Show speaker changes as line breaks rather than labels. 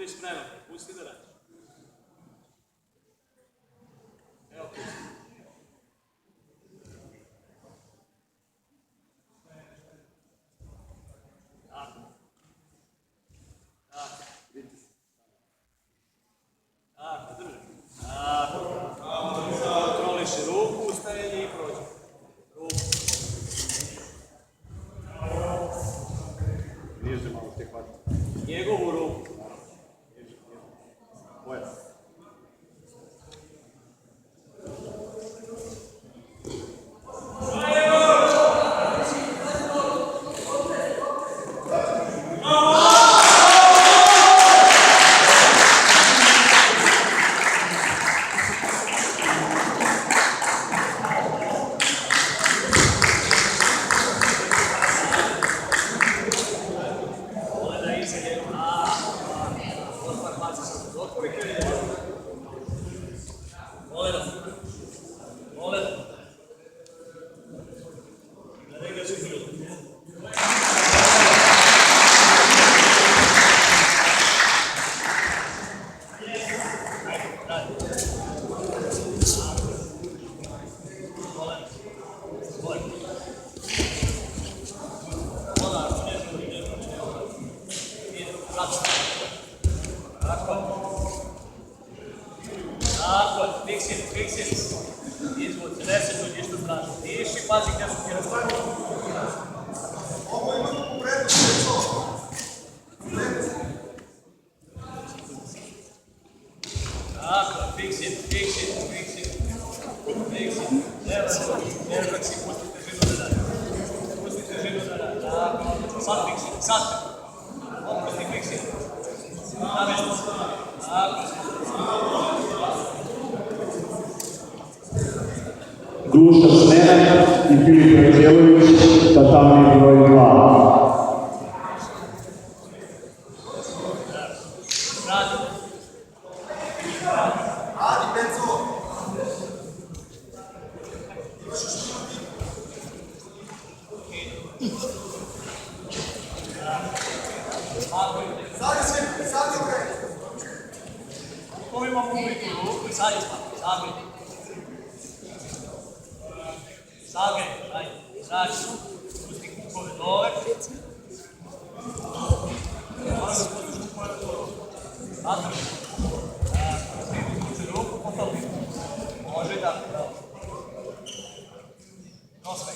Budi spreman, pusti da radiš. Evo pusti. Tako. Tako. Tako, drži. Tako. Kontroliši ruku, ustajanje i prođe. Ruku.
Niže malo te hvati.
Njegovu ruku.
Pojas.
Fiksi. Izvod, ne se tu ništa strašno. Diši, pazi gdje su ti razstavljeni.
Ovo imamo u predu, sve to.
Tako, fiksi. Evo, kako si pustite žinu da radi. Tako, sad fiksi, sad. Oprosti fiksi. Tako.
Dušan Snenak i Filip Anđelović, tatami broj 2.
Radi, Benzo! Sad je okej!
Ko imamo uvitu ruku i sad je spavno, Sagaj, ajde, znači, pusti kukove dole. Moram da pustiš kukove dole. Zatrži. Pusti ruku, potom može da. Nosvaj.